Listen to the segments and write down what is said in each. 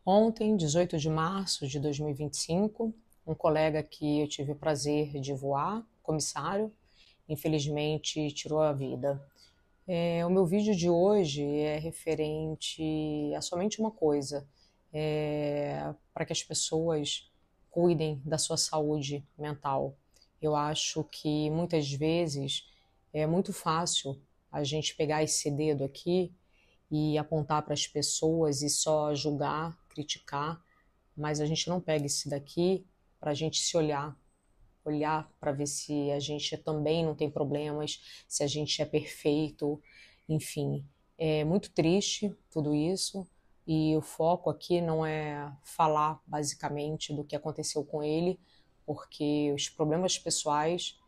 Ontem, 18 de março de 2025, um colega que eu tive o prazer de voar, comissário, infelizmente tirou a vida. O meu vídeo de hoje é referente a somente uma coisa, para que as pessoas cuidem da sua saúde mental. Eu acho que muitas vezes é muito fácil a gente pegar esse dedo aqui e apontar para as pessoas e só julgar, criticar, mas a gente não pega esse daqui para a gente se olhar para ver se a gente também não tem problemas, se a gente é perfeito, enfim. É muito triste tudo isso e o foco aqui não é falar basicamente do que aconteceu com ele, porque os problemas pessoais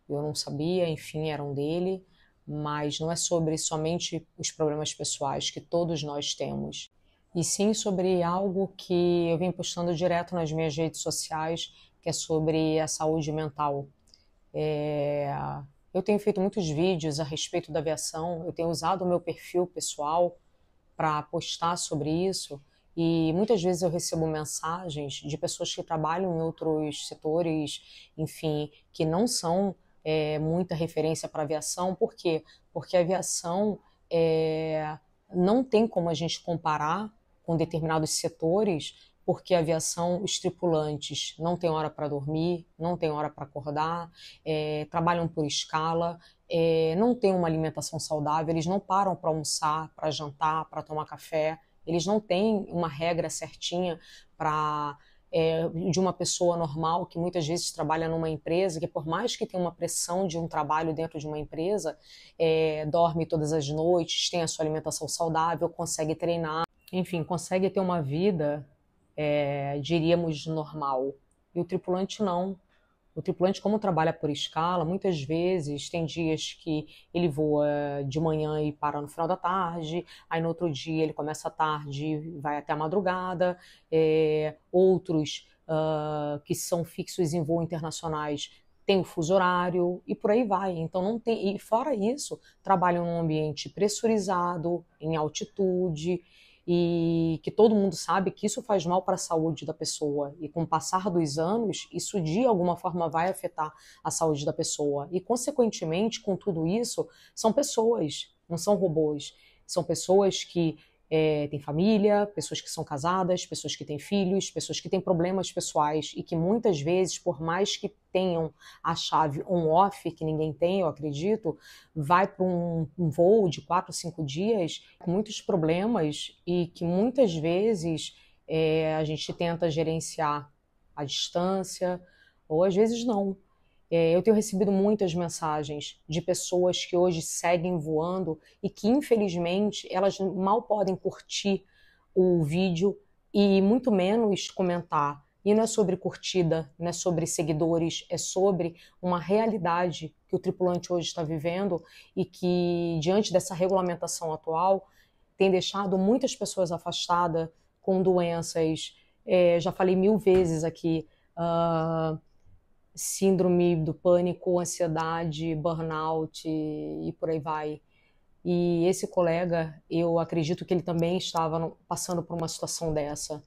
eu não sabia, enfim, eram dele, mas não é sobre somente os problemas pessoais que todos nós temos, e sim sobre algo que eu vim postando direto nas minhas redes sociais, que é sobre a saúde mental. É, Eu tenho feito muitos vídeos a respeito da aviação, eu tenho usado o meu perfil pessoal para postar sobre isso, e muitas vezes eu recebo mensagens de pessoas que trabalham em outros setores, enfim, que não são muita referência para a aviação. Por quê? Porque a aviação não tem como a gente comparar com determinados setores, porque a aviação, os tripulantes não têm hora para dormir, não têm hora para acordar, trabalham por escala, não têm uma alimentação saudável, eles não param para almoçar, para jantar, para tomar café, eles não têm uma regra certinha para de uma pessoa normal que muitas vezes trabalha numa empresa, que por mais que tenha uma pressão de um trabalho dentro de uma empresa, dorme todas as noites, tem a sua alimentação saudável, consegue treinar, enfim, consegue ter uma vida, diríamos, normal. E o tripulante não. O tripulante, como trabalha por escala, muitas vezes tem dias que ele voa de manhã e para no final da tarde, aí no outro dia ele começa à tarde e vai até a madrugada, outros que são fixos em voo internacionais têm o fuso horário e por aí vai. Então não tem, e fora isso, trabalham num ambiente pressurizado, em altitude, e que todo mundo sabe que isso faz mal para a saúde da pessoa, e com o passar dos anos, isso de alguma forma vai afetar a saúde da pessoa, e consequentemente, com tudo isso, são pessoas, não são robôs, são pessoas que têm família, pessoas que são casadas, pessoas que têm filhos, pessoas que têm problemas pessoais, e que muitas vezes, por mais que tenham a chave on-off, que ninguém tem, eu acredito, vai para um voo de 4 ou 5 dias com muitos problemas, e que muitas vezes a gente tenta gerenciar à distância, ou às vezes não. Eu tenho recebido muitas mensagens de pessoas que hoje seguem voando e que, infelizmente, elas mal podem curtir o vídeo e muito menos comentar. E não é sobre curtida, não é sobre seguidores, é sobre uma realidade que o tripulante hoje está vivendo e que, diante dessa regulamentação atual, tem deixado muitas pessoas afastadas com doenças. Já falei 1000 vezes aqui, síndrome do pânico, ansiedade, burnout e por aí vai. E esse colega, eu acredito que ele também estava passando por uma situação dessa.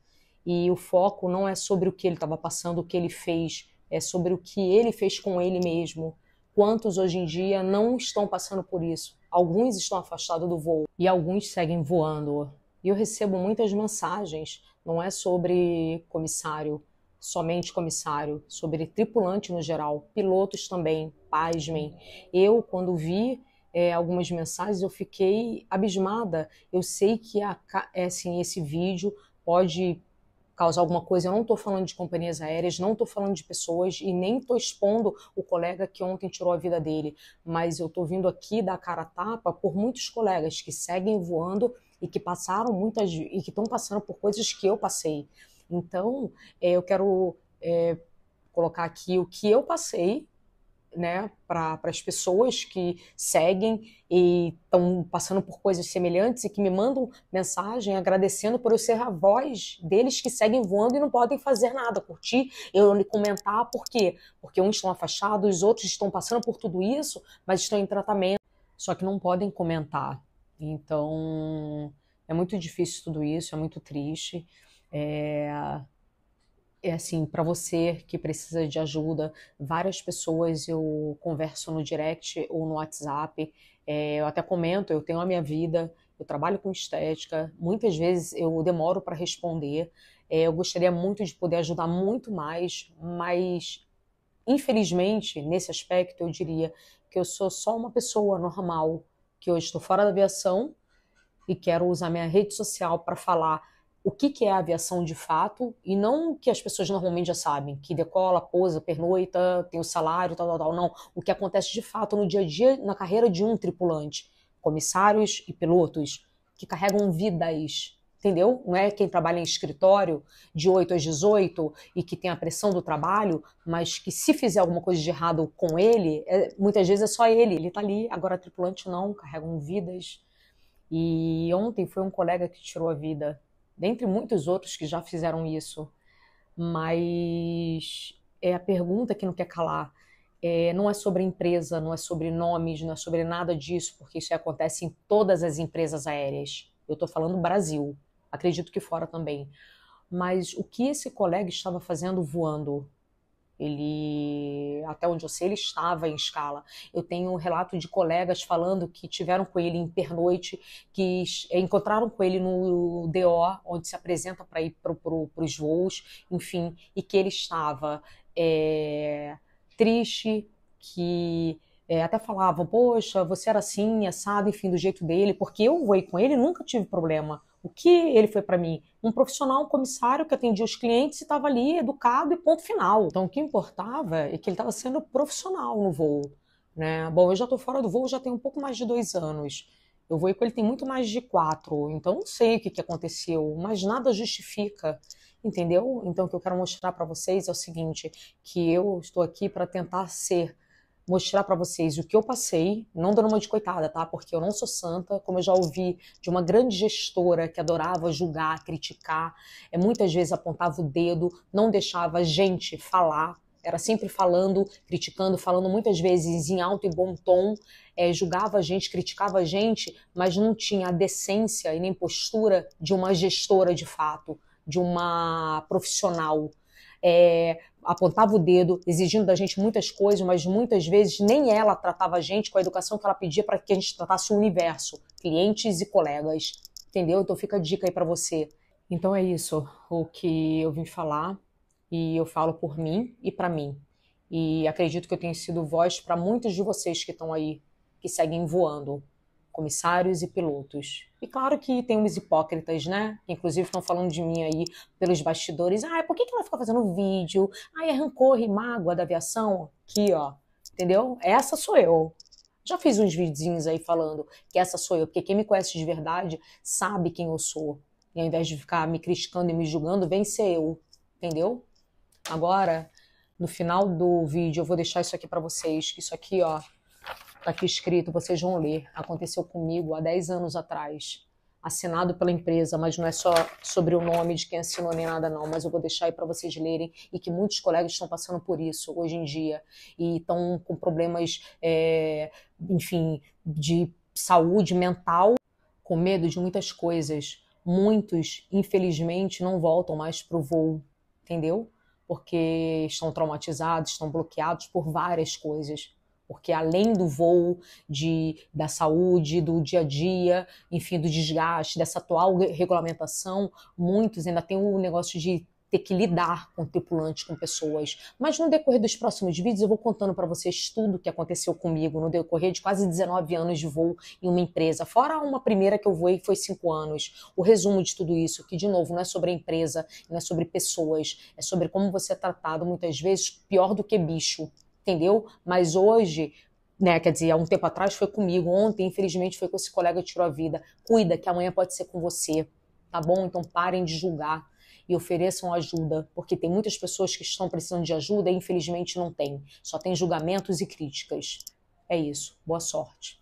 E o foco não é sobre o que ele estava passando, o que ele fez, é sobre o que ele fez com ele mesmo. Quantos hoje em dia não estão passando por isso? Alguns estão afastados do voo e alguns seguem voando. E eu recebo muitas mensagens, não é sobre comissário, somente comissário, sobre tripulante no geral, pilotos também, pasmem. Eu, quando vi algumas mensagens, eu fiquei abismada. Eu sei que assim, esse vídeo pode causar alguma coisa. Eu não estou falando de companhias aéreas, não estou falando de pessoas e nem estou expondo o colega que ontem tirou a vida dele, mas eu estou vindo aqui dar cara a tapa por muitos colegas que seguem voando e que passaram e que estão passando por coisas que eu passei. Então, eu quero colocar aqui o que eu passei, né, para as pessoas que seguem e estão passando por coisas semelhantes e que me mandam mensagem agradecendo por eu ser a voz deles que seguem voando e não podem fazer nada, curtir, eu comentar. Por quê? Porque uns estão afastados, os outros estão passando por tudo isso, mas estão em tratamento, só que não podem comentar. Então, é muito difícil tudo isso, é muito triste. É assim, para você que precisa de ajuda, várias pessoas eu converso no direct ou no WhatsApp, eu até comento, eu tenho a minha vida, eu trabalho com estética, muitas vezes eu demoro para responder, eu gostaria muito de poder ajudar muito mais, mas infelizmente, nesse aspecto, eu diria que eu sou só uma pessoa normal, que hoje estou fora da aviação e quero usar minha rede social para falar o que é a aviação de fato e não o que as pessoas normalmente já sabem, que decola, pousa, pernoita, tem o salário, tal, tal, tal. Não, o que acontece de fato no dia a dia, na carreira de um tripulante, comissários e pilotos que carregam vidas, entendeu? Não é quem trabalha em escritório de 8 às 18 e que tem a pressão do trabalho, mas que se fizer alguma coisa de errado com ele, muitas vezes é só ele tá ali, agora tripulante não, carregam vidas. E ontem foi um colega que tirou a vida, dentre muitos outros que já fizeram isso. Mas é a pergunta que não quer calar. Não é sobre empresa, não é sobre nomes, não é sobre nada disso, porque isso acontece em todas as empresas aéreas. Eu estou falando Brasil, acredito que fora também. Mas o que esse colega estava fazendo voando? Ele, até onde eu sei, ele estava em escala. Eu tenho um relato de colegas falando que tiveram com ele em pernoite, que encontraram com ele no DO, onde se apresenta para ir para os voos, enfim, e que ele estava triste, que até falavam, poxa, você era assim, assado, enfim, do jeito dele, porque eu voei com ele e nunca tive problema. O que ele foi para mim? Um profissional, um comissário que atendia os clientes e estava ali educado e ponto final. Então o que importava é que ele estava sendo profissional no voo. Né? Bom, eu já estou fora do voo já tem um pouco mais de 2 anos. Eu voei com ele tem muito mais de 4, então não sei o que aconteceu, mas nada justifica, entendeu? Então o que eu quero mostrar para vocês é o seguinte, que eu estou aqui para tentar mostrar para vocês o que eu passei, não dando uma de coitada, tá? Porque eu não sou santa, como eu já ouvi de uma grande gestora que adorava julgar, criticar, muitas vezes apontava o dedo, não deixava a gente falar, era sempre falando, criticando, falando muitas vezes em alto e bom tom, julgava a gente, criticava a gente, mas não tinha a decência e nem postura de uma gestora de fato, de uma profissional. Apontava o dedo, exigindo da gente muitas coisas, mas muitas vezes nem ela tratava a gente com a educação que ela pedia para que a gente tratasse o universo, clientes e colegas, entendeu? Então fica a dica aí para você. Então é isso, o que eu vim falar, e eu falo por mim e para mim. E acredito que eu tenho sido voz para muitos de vocês que estão aí, que seguem voando, comissários e pilotos. E claro que tem uns hipócritas, né? Que inclusive estão falando de mim aí pelos bastidores. Por que ela fica fazendo vídeo? É rancor e mágoa da aviação? Aqui, ó. Entendeu? Essa sou eu. Já fiz uns videozinhos aí falando que essa sou eu, porque quem me conhece de verdade sabe quem eu sou. E ao invés de ficar me criticando e me julgando, vem ser eu. Entendeu? Agora, no final do vídeo, eu vou deixar isso aqui para vocês. Isso aqui, ó, tá aqui escrito, vocês vão ler. Aconteceu comigo há 10 anos atrás. Assinado pela empresa, mas não é só sobre o nome de quem assinou nem nada não, mas eu vou deixar aí para vocês lerem e que muitos colegas estão passando por isso hoje em dia e estão com problemas, enfim, de saúde mental, com medo de muitas coisas. Muitos, infelizmente, não voltam mais para o voo, entendeu? Porque estão traumatizados, estão bloqueados por várias coisas. Porque além do voo, da saúde, do dia a dia, enfim, do desgaste, dessa atual regulamentação, muitos ainda têm o negócio de ter que lidar com tripulantes, com pessoas. Mas no decorrer dos próximos vídeos eu vou contando para vocês tudo o que aconteceu comigo no decorrer de quase 19 anos de voo em uma empresa. Fora uma primeira que eu voei que foi 5 anos. O resumo de tudo isso, que de novo não é sobre a empresa, não é sobre pessoas, é sobre como você é tratado muitas vezes pior do que bicho. Entendeu? Mas hoje, né, quer dizer, há um tempo atrás foi comigo, ontem, infelizmente, foi com esse colega que tirou a vida. Cuida, que amanhã pode ser com você, tá bom? Então parem de julgar e ofereçam ajuda, porque tem muitas pessoas que estão precisando de ajuda e infelizmente não tem. Só tem julgamentos e críticas. É isso. Boa sorte.